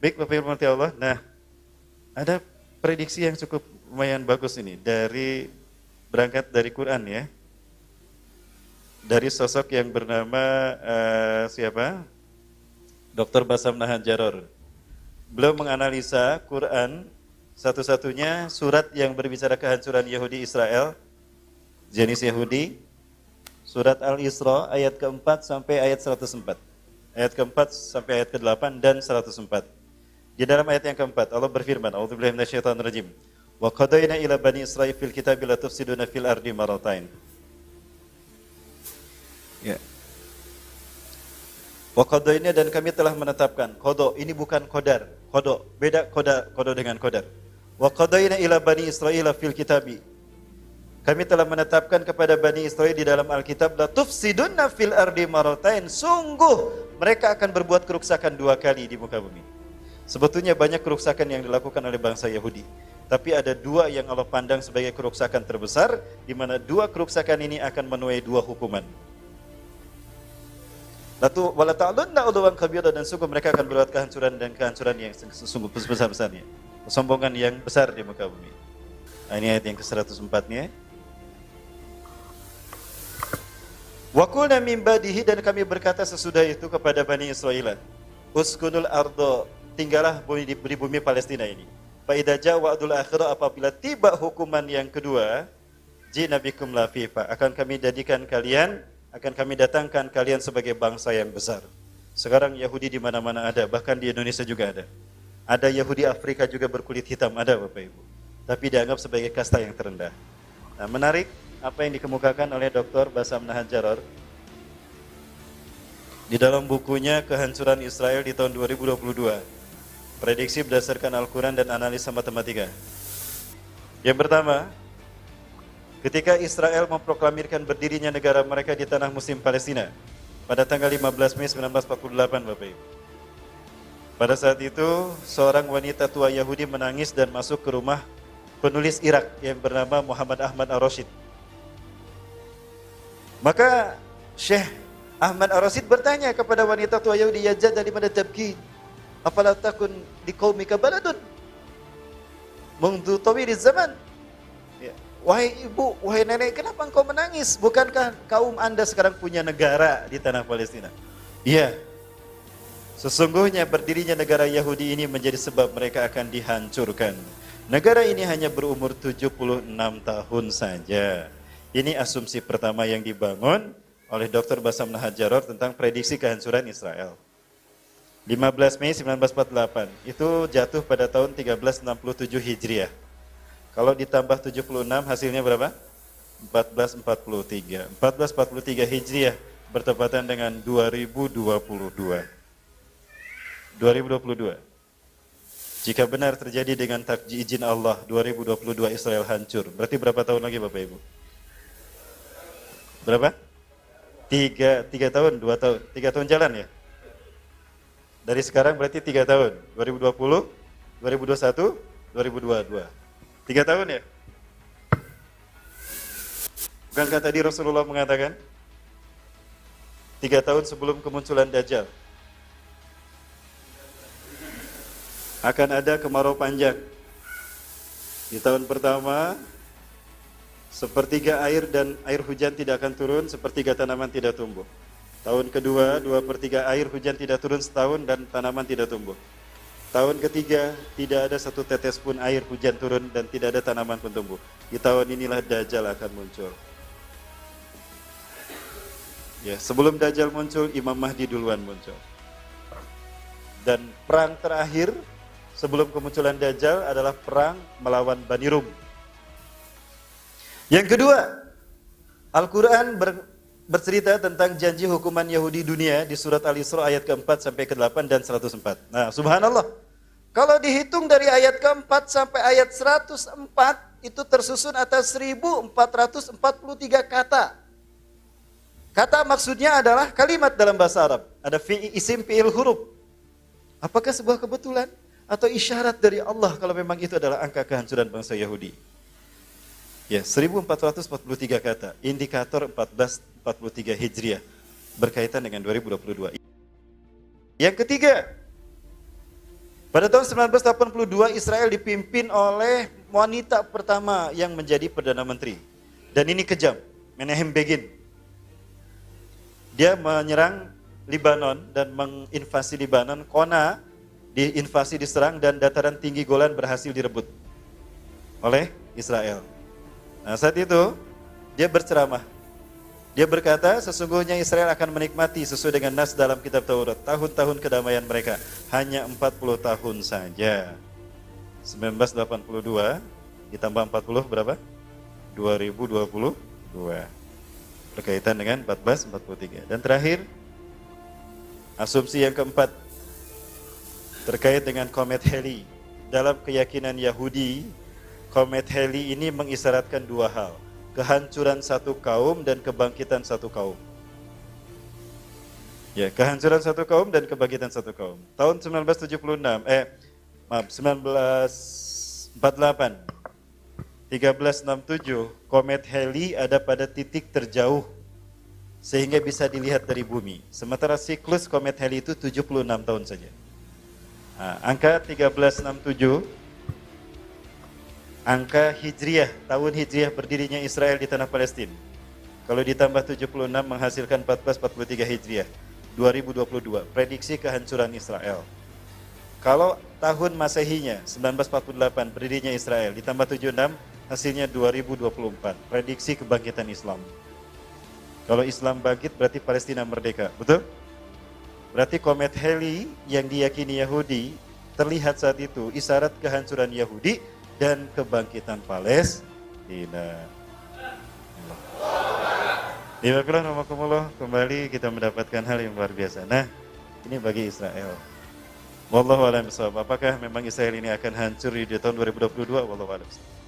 Baik Bapak Ibu rahmati Allah. Nah, ada prediksi yang cukup lumayan bagus ini dari berangkat dari Quran ya. Dari sosok yang bernama siapa? Dr. Basam Nahan Jaror. Beliau menganalisa Quran satu-satunya surat yang berbicara kehancuran Yahudi Israel, Zionis Yahudi, surat Al-Isra ayat keempat sampai ayat 104. Ayat keempat sampai ayat ke-8 dan 104. Di dalam ayat yang keempat Allah berfirman, A'udzubillahi minasyaitonirrajim. Wa qadayna ila bani Israil fil kitabi la tufsiduna fil ardi maratain. Ya. Wa qadayna, dan kami telah menetapkan. Qada ini bukan qadar. Qada beda qada dengan qadar. Wa qadayna ila bani Israil fil kitabi. Kami telah menetapkan kepada Bani Israel di dalam Alkitab, la tufsiduna fil ardi maratain. Sungguh mereka akan berbuat kerusakan 2 kali di muka bumi. Sebetulnya banyak kerusakan yang dilakukan oleh bangsa Yahudi, tapi ada 2 yang Allah pandang sebagai kerusakan terbesar, di mana 2 kerusakan ini akan menuai 2 hukuman. Lalu wala ta'lunna uluwan kabira, dan sungguh mereka akan berbuat kehancuran dan kehancuran yang sungguh besar-besarnya, kesombongan yang besar di muka bumi. Nah, ini ayat yang ke-104-nya. Wa qulna min ba'dihi, dan kami berkata sesudah itu kepada Bani Israil, uskunul ardo, tinggallah di bumi Palestina ini. Fa idza ja'a wa'dul akhirah, apabila tiba hukuman yang kedua, ji'na bikum lafifa, akan kami datangkan kalian sebagai bangsa yang besar. Sekarang Yahudi di mana-mana ada, bahkan di Indonesia juga ada. Ada Yahudi Afrika juga berkulit hitam, ada Bapak Ibu. Tapi dianggap sebagai kasta yang terendah. Nah, menarik apa yang dikemukakan oleh Dr. Basam Nahan Jaror di dalam bukunya Kehancuran Israel di tahun 2022. Prediksi berdasarkan Al-Quran dan analisa matematika. Yang pertama, ketika Israel memproklamirkan berdirinya negara mereka di tanah Muslim Palestina pada tanggal 15 Mei 1948, Bapak Ibu. Pada saat itu, seorang wanita tua Yahudi menangis dan masuk ke rumah penulis Irak yang bernama Muhammad Ahmad Ar-Rasyid. Maka Syekh Ahmad Ar-Rasyid bertanya kepada wanita tua Yahudi, ya jadda limadha tabki? Afala takun liqaumika baladun mundu tawiliz zaman. Ya. Wahai ibu, wahai nenek, kenapa engkau menangis? Bukankah kaum Anda sekarang punya negara di tanah Palestina? Iya. Sesungguhnya berdirinya negara Yahudi ini menjadi sebab mereka akan dihancurkan. Negara ini hanya berumur 76 tahun saja. Ini asumsi pertama yang dibangun oleh Dr. Basam Nahan Jaror tentang prediksi kehancuran Israel. 15 Mei 1948, itu jatuh pada tahun 1367 Hijriah. Kalau ditambah 76 hasilnya berapa? 1443. 1443 Hijriah bertepatan dengan 2022. 2022. Jika benar terjadi dengan izin Allah, 2022 Israel hancur. Berarti berapa tahun lagi Bapak Ibu? Berapa? 3 tahun, 2 tahun. 3 tahun jalan ya? Dari sekarang berarti 3 tahun. 2020, 2021, 2022. 3 tahun ya? Bukankah tadi Rasulullah mengatakan 3 tahun sebelum kemunculan Dajjal akan ada kemarau panjang. Di tahun pertama, sepertiga air dan air hujan tidak akan turun, sepertiga tanaman tidak tumbuh. Tahun kedua, 2/3 air hujan tidak turun setahun dan tanaman tidak tumbuh. Tahun ketiga, tidak ada satu tetes pun air hujan turun dan tidak ada tanaman pun tumbuh. Di tahun inilah Dajjal akan muncul. Ya, sebelum Dajjal muncul, Imam Mahdi duluan muncul. Dan perang terakhir sebelum kemunculan Dajjal adalah perang melawan Bani Rum. Yang kedua, Al-Quran bercerita tentang janji hukuman Yahudi dunia di surat Al-Isra ayat ke-4 sampai ke-8 dan 104. Nah, subhanallah. Kalau dihitung dari ayat ke-4 sampai ayat 104, itu tersusun atas 1443 kata. Kata maksudnya adalah kalimat dalam bahasa Arab. Ada isim fi'il huruf. Apakah sebuah kebetulan atau isyarat dari Allah kalau memang itu adalah angka kehancuran bangsa Yahudi? Ya, 1443 kata, indikator 1443 Hijriah, berkaitan dengan 2022. Yang ketiga, Pada tahun 1982 Israel dipimpin oleh wanita pertama yang menjadi Perdana Menteri. Dan ini kejam, Menahem Begin. Dia menyerang Libanon dan menginvasi Libanon. Kona diinvasi, diserang, dan dataran tinggi Golan berhasil direbut oleh Israel. Nah, saat itu dia berceramah. Dia berkata, sesungguhnya Israel akan menikmati sesuai dengan nas dalam kitab Taurat tahun-tahun kedamaian mereka hanya 40 tahun saja. 1982 ditambah 40 berapa? 2022. Berkaitan dengan 1443. Dan terakhir, asumsi yang keempat terkait dengan komet Halley. Dalam keyakinan Yahudi, komet Halley ini mengisyaratkan dua hal. Kehancuran satu kaum dan kebangkitan satu kaum. Ya, kehancuran satu kaum dan kebangkitan satu kaum. Tahun 1948, 1367, komet Halley ada pada titik terjauh sehingga bisa dilihat dari bumi. Sementara siklus komet Halley itu 76 tahun saja. Nah, angka 1367, angka Hijriah, tahun Hijriah berdirinya Israel di tanah Palestina. Kalau ditambah 76 menghasilkan 1443 Hijriah, 2022, prediksi kehancuran Israel. Kalau tahun Masehinya, 1948, berdirinya Israel, ditambah 76, hasilnya 2024, prediksi kebangkitan Islam. Kalau Islam bangkit berarti Palestina merdeka, betul? Berarti komet Halley yang diyakini Yahudi terlihat saat itu isyarat kehancuran Yahudi dan kebangkitan Palestina. Bismillahirrahmanirrahim. Kembali kita mendapatkan hal yang luar biasa. Nah, ini bagi Israel. Wallahu a'lam bishawab. Apakah memang Israel ini akan hancur di tahun 2022? Wallahu a'lam bishawab.